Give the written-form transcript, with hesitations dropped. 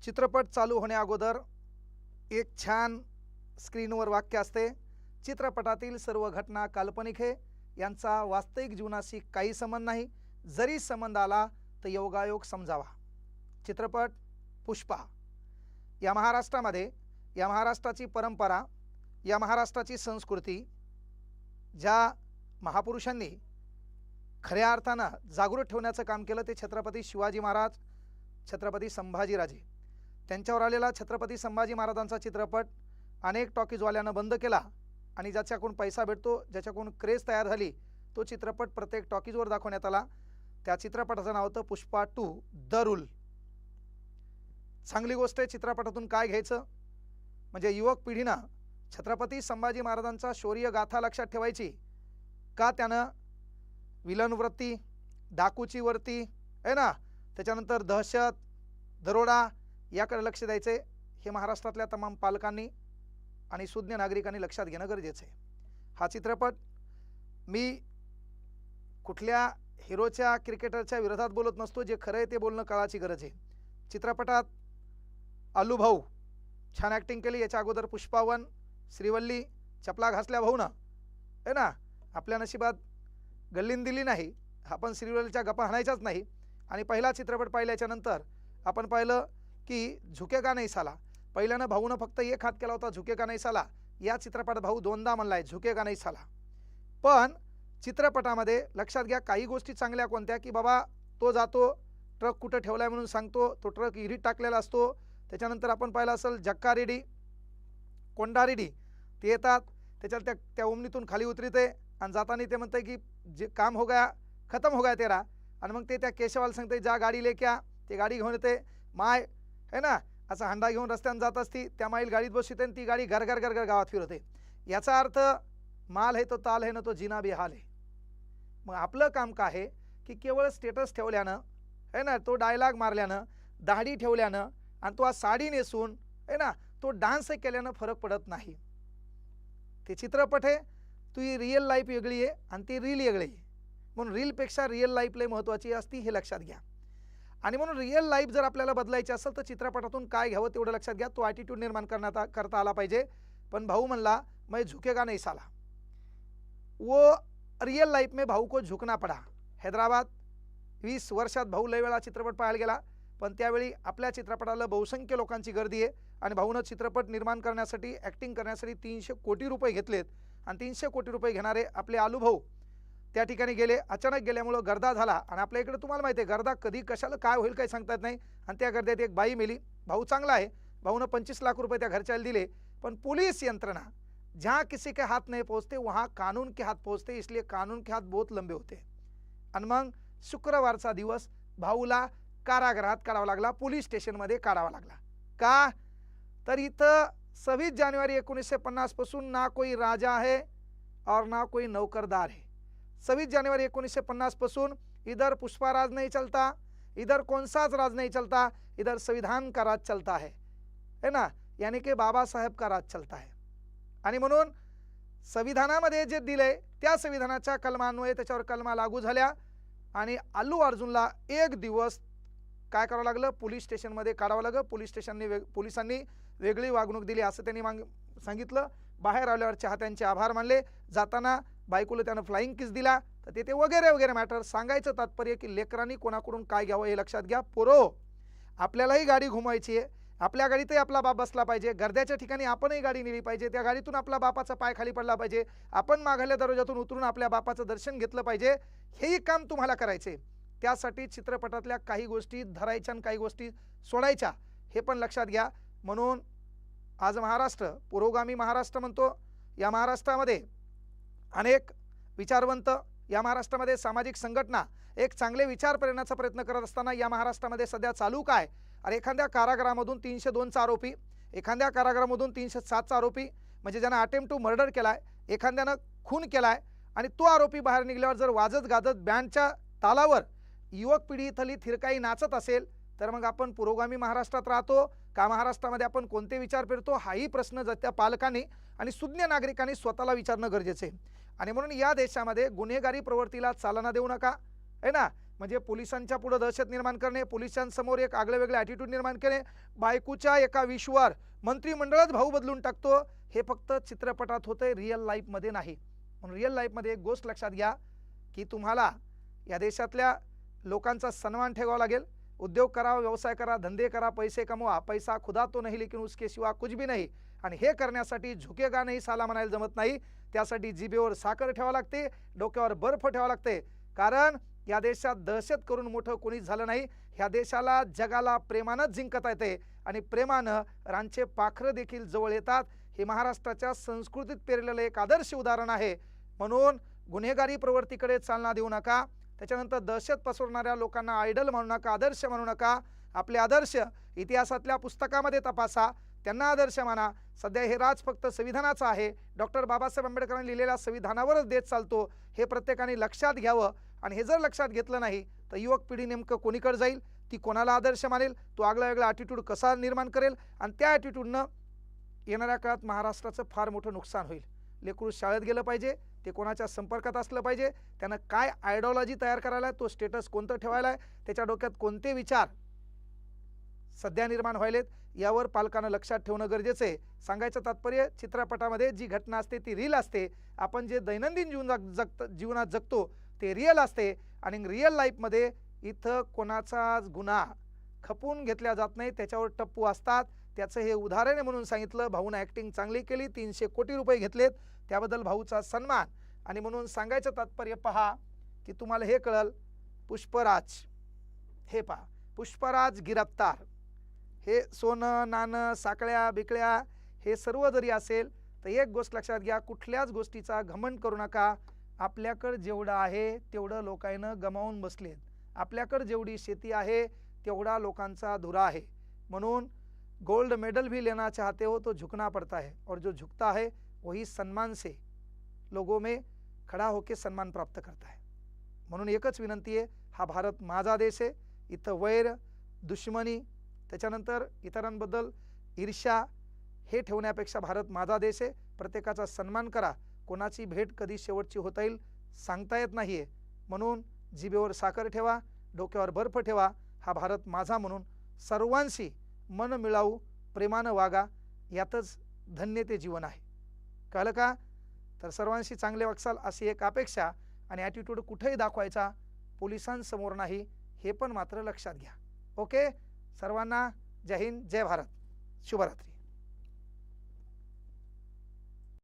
चित्रपट चालू होण्या अगोदर एक छान स्क्रीनवर वाक्य असते, चित्रपटातील सर्व घटना काल्पनिक आहे, यांचा वास्तविक जीवनाशी काही संबंध नाही, जरी संबंध आला तर योगायोग समजावा। चित्रपट पुष्पा या महाराष्ट्रामध्ये, या महाराष्ट्राची परंपरा, या महाराष्ट्राची संस्कृती ज्या महापुरुषांनी खऱ्या अर्थानं जागृत ठेवण्याचं काम केलं ते छत्रपती शिवाजी महाराज, छत्रपती संभाजीराजे। त्यांच्यावर आलेला छत्रपती संभाजी महाराजांचा चित्रपट अनेक टॉकीजवाल्यांना बंद केला आणि ज्याच्याकडून पैसा भेटतो, ज्याच्याकडून क्रेज तयार झाली, तो चित्रपट प्रत्येक टॉकीजवर दाखवण्यात आला। त्या चित्रपटाचं नाव होतं पुष्पा 2 द रूल। चांगली गोष्ट आहे। चित्रपटातून काय घ्यायचं म्हणजे युवक पिढीनं छत्रपती संभाजी महाराजांचा शौर्य गाथा लक्षात ठेवायची का, त्यानं विलन वृत्ती, डाकूची वृत्ती आहे ना, त्याच्यानंतर दहशत, दरोडा याकडे लक्ष द्यायचे, हे महाराष्ट्रातल्या तमाम पालकांनी आणि सुज्ञ नागरिकांनी लक्षात घेणं गरजेचं आहे। हा चित्रपट मी कुठल्या हिरोच्या क्रिकेटरच्या विरोधात बोलत नसतो, जे खरं आहे ते बोलणं काळाची गरज आहे। चित्रपटात आलू भाऊ छान ॲक्टिंग केली। याच्या अगोदर पुष्पा 1 श्रीवल्ली चपला घासल्या भाऊनं आहे ना, आपल्या नशिबात गल्लीन दिली नाही, आपण श्रीवल्लीच्या गप्पा हाणायच्याच नाही। आणि पहिला चित्रपट पाहिल्याच्या नंतर आपण पाहिलं की झुकेगा नहीं साला, पहिल्यानं भाऊनं फक्त एक हात केला होता झुकेगा नहीं साला, या चित्रपटात भाऊ दोनदा म्हणलाय झुकेगा नहीं साला। पण चित्रपटामध्ये लक्षात घ्या काही गोष्टी चांगल्या कोणत्या की बाबा तो जातो, ट्रक कुठं ठेवलाय म्हणून सांगतो, तो ट्रक इरीत टाकलेला असतो। त्याच्यानंतर आपण पाहिलं असेल जक्का रेड्डी, कोंडा रेड्डी ते येतात, त्याच्यात त्या ओमनीतून खाली उतरते आणि जाताना ते म्हणते की जे काम हो गया खत्म हो गया तेरा, आणि मग ते त्या केशवाला सांगते जा गाडी लेके आ, ते गाडी घेऊन येते, माय है ना असा हंडा घेऊन रस्त्याने जात असती, त्या माईल गाडीत बसते आणि ती गाडी घर घर घर घर गावात फिरवते। याचा अर्थ माल है तो ताल है ना तो जिना बेहाल है। मग आपलं काम काय आहे की केवळ स्टेटस ठेवल्यानं है ना, तो डायलॉग मारल्यानं, दाढी ठेवल्यानं आणि तो साडी नेसून है ना तो डान्स केल्यानं फरक पडत नाही। ते चित्रपट आहे, ती रिअल लाईफ वेगळी आहे आणि ती रील वेगळी आहे, म्हणून रीलपेक्षा रिअल लाईफ लय महत्त्वाची असती हे लक्षात घ्या। आणि म्हणून रिअल लाईफ जर आपल्याला बदलायची असेल तर चित्रपटातून काय घ्यावं तेवढं लक्षात घ्या, तो ॲटिट्यूड निर्माण करता आला पाहिजे। पण भाऊ म्हणला मैं झुकेगा नहीं साला, वो रियल लाइफ में भाऊ को झुकना पड़ा। हैदराबाद 20 वर्षात भाऊ लय वेळा चित्रपट पाहायला गेला, पण त्यावेळी आपल्या चित्रपटाला बहुसंख्य लोकांची गर्दी आहे आणि भाऊनं चित्रपट निर्माण करण्यासाठी, ॲक्टिंग करण्यासाठी 300 कोटी रुपये घेतलेत आणि 300 कोटी रुपये घेणारे आपले आलू भाऊ त्या ठिकाणी गेले। अचानक गेल्यामुळं गर्दा झाला आणि आपल्या इकडे तुम्हाला माहिती आहे गर्दा कधी कशाला काय होईल काही सांगता येत नाही, आणि त्या गर्दीत एक बाई मेली। भाऊ चांगला आहे, भाऊनं 25 लाख रुपये त्या घरच्याला दिले, पण पोलीस यंत्रणा जहाँ किसी के हाथ नहीं पहुँचते वहाँ कानून के हाथ पहुँचते, इसलिए कानून के हाथ बहुत लंबे होते। आणि मग शुक्रवारचा दिवस भाऊला कारागृहात काढावा लागला, पोलीस स्टेशनमध्ये काढावा लागला। का तर इथं 26 जानेवारी 1950 पासून ना कोई राजा है और ना कोई नौकरदार है। 26 जानेवारी 1950 पासून इधर पुष्पा राज नहीं चलता, इधर कौन सा राज नहीं चलता, इधर संविधान का राज चलता है ना, यानी कि बाबा साहेब का राज चलता है। आणि म्हणून संविधानामध्ये जे दिले त्या संविधानाच्या कलमान्वये त्याच्यावर कलमा लागू झाल्या आणि अल्लू अर्जुनला एक दिवस काय करावं लागलं, पोलीस स्टेशनमध्ये काढावं लागलं। पोलिसांनी वेगळी वागणूक दिली असं त्यांनी सांगितलं। बाहेर आल्यावर चाहत्यांचे आभार मानले, जाताना बायकोला त्यानं फ्लाइंग किस दिला, तर ते वगैरे वगैरे मॅटर। सांगायचं तात्पर्य की लेकरांनी कोणाकडून काय घ्यावं हे लक्षात घ्या। पोरो आपल्यालाही गाडी घुमायची आहे, आपल्या गाडीतही आपला बाप बसला पाहिजे, गर्द्याच्या ठिकाणी आपणही गाडी नेली पाहिजे, त्या गाडीतून आपला बापाचा पाय खाली पडला पाहिजे, आपण मागल्या दरवाजातून उतरून आपल्या बापाचं दर्शन घेतलं पाहिजे, हेही काम तुम्हाला करायचे। त्यासाठी चित्रपटातल्या काही गोष्टी धरायच्या आणि काही गोष्टी सोडायच्या हे पण लक्षात घ्या। म्हणून आज महाराष्ट्र पुरोगामी महाराष्ट्र म्हणतो, या महाराष्ट्रामध्ये अनेक विचारवंत, या महाराष्ट्रामध्ये सामाजिक संघटना एक चांगले विचार प्रेरण्याचा प्रयत्न करत असताना या महाराष्ट्रामध्ये सध्या चालू काय, अरे एखाद्या कारागृहामधून 302चा आरोपी, एखाद्या कारागृहामधून 307चा आरोपी, म्हणजे ज्यानं अटेम्प्ट टू मर्डर केलाय, एखाद्यानं खून केलाय, आणि तो आरोपी बाहेर निघाल्यावर जर वाजत गाजत बँडच्या तालावर युवक पिढी इथली थिरकाई नाचत असेल तर मग आपण पुरोगामी महाराष्ट्रात राहतो का, महाराष्ट्रामध्ये आपण कोणते विचार पेरतो, हाही प्रश्न त्या पालकांनी आणि सुज्ञ नागरिकांनी स्वतःला विचारणं गरजेचं आहे। आणि म्हणून या देशामध्ये गुन्हेगारी प्रवृत्तीला चालना देऊ नका है ना, म्हणजे पोलिसांच्या पुढे दहशत निर्माण करणे, पोलिसांसमोर एक आगळेवेगळे ॲटिट्यूड निर्माण करणे, बायकोच्या एका विश्वावर मंत्रिमंडळच भाऊ बदलून टाकतो, हे फक्त चित्रपटात होतंय, रिअल लाईफमध्ये नाही. म्हणून रिअल लाईफमध्ये एक गोष्ट लक्षात घ्या की तुम्हाला या देशातल्या लोकांचा सन्मान ठेवावा लागेल. उद्योग करा, व्यवसाय करा, धंदे करा, पैसे कमवा. पैसा खुदा तो नहीं लेकिन उसके सिवा कुछ भी नहीं. आणि हे करण्यासाठी झुकेगा नाही साला म्हणायला जमत नाही. त्यासाठी जिभेवर साखर ठेवावं लागते, डोक्यावर बर्फ ठेवावं लागते. कारण या देशात दहशत करून मोठं कोणीच झालं नाही. ह्या देशाला जगाला प्रेमानंच जिंकता येते आणि प्रेमानं रांचे पाखरं देखील जवळ येतात. हे महाराष्ट्राच्या संस्कृतीत पेरलेलं एक आदर्श उदाहरण आहे. म्हणून गुन्हेगारी प्रवृत्तीकडे चालना देऊ नका. त्याच्यानंतर दहशत पसरवणाऱ्या लोकांना आयडल म्हणू नका, आदर्श म्हणू नका. आपले आदर्श इतिहासातल्या पुस्तकामध्ये तपासा, त्यांना आदर्श माना. सध्या हे राज फक्त संविधानाचं आहे, डॉक्टर बाबासाहेब आंबेडकरांनी लिहिलेल्या संविधानावरच देत चालतो, हे प्रत्येकाने लक्षात घ्यावं. आणि हे जर लक्षात घेतलं नाही तर युवक पिढी नेमकं कोणीकडे जाईल, ती कोणाला आदर्श मानेल, तो आगळा वेगळा ॲटिट्यूड कसा निर्माण करेल आणि त्या ॲटिट्यूडनं येणाऱ्या काळात महाराष्ट्राचं फार मोठं नुकसान होईल. लेकरू शाळेत गेलं पाहिजे, ते कोणाच्या संपर्कात असलं पाहिजे, त्यानं काय आयडिओलॉजी तयार करायला आहे, तो स्टेटस कोणतं ठेवायला आहे, त्याच्या डोक्यात कोणते विचार सध्या निर्माण व्हायलेत, यावर पालकांना लक्षात ठेवणं गरजेचं आहे. सांगायचं तात्पर्य, चित्रपटामध्ये जी घटना असते ती रील असते, आपण जे दैनंदिन जीवनात जगतो ते रिअल असते. आणि रिअल लाईफमध्ये इथं कोणाचाच गुन्हा खपून घेतल्या जात नाही, त्याच्यावर टप्पू असतात. त्याचं हे उदाहरण आहे म्हणून सांगितलं. भाऊनं ॲक्टिंग चांगली केली, 300 कोटी रुपये घेतलेत, त्याबद्दल भाऊचा सन्मान. आणि म्हणून सांगायचं तात्पर्य पहा की तुम्हाला हे कळल, पुष्पराज हे पहा, पुष्पराज गिरफ्तार. हे सोनं नाणं साकळ्या बिकळ्या हे सर्व जरी असेल तर एक गोष्ट लक्षात घ्या, कुठल्याच गोष्टीचा घमंड करू नका. आपल्याकडे जेवढं आहे तेवढं लोकांना गमावून बसलेत. आपल्याकडे जेवढी शेती आहे तेवढा लोकांचा धुरा आहे. म्हणून गोल्ड मेडल भी लेना चाहते हो तो झुकना पड़ता है, और जो झुकता है वही सम्मान से लोगों में खड़ा होकर सम्मान प्राप्त करता है. म्हणून एकच विनंती आहे, हा भारत माझा देश आहे. इथं वैर, दुश्मनी, त्याच्यानंतर इतरांबद्दल ईर्ष्या हे ठेवण्यापेक्षा भारत माझा देश आहे. प्रत्येकाचा सन्मान करा. कोणाची भेट कधी शेवटची होता येईल सांगता येत नाहीये. म्हणून जिभेवर साखर ठेवा, डोक्यावर बर्फ ठेवा. हा भारत माझा म्हणून सर्वांशी मन मिळावू, प्रेमानं वागा. यातच धन्य ते जीवन आहे. कळलं का? तर सर्वांशी चांगले वागसाल अशी एक अपेक्षा. आणि ॲटिट्यूड कुठेही दाखवायचा, पोलिसांसमोर नाही, हे पण मात्र लक्षात घ्या. ओके, सर्वांना जय हिंद, जय भारत, शुभरात्री.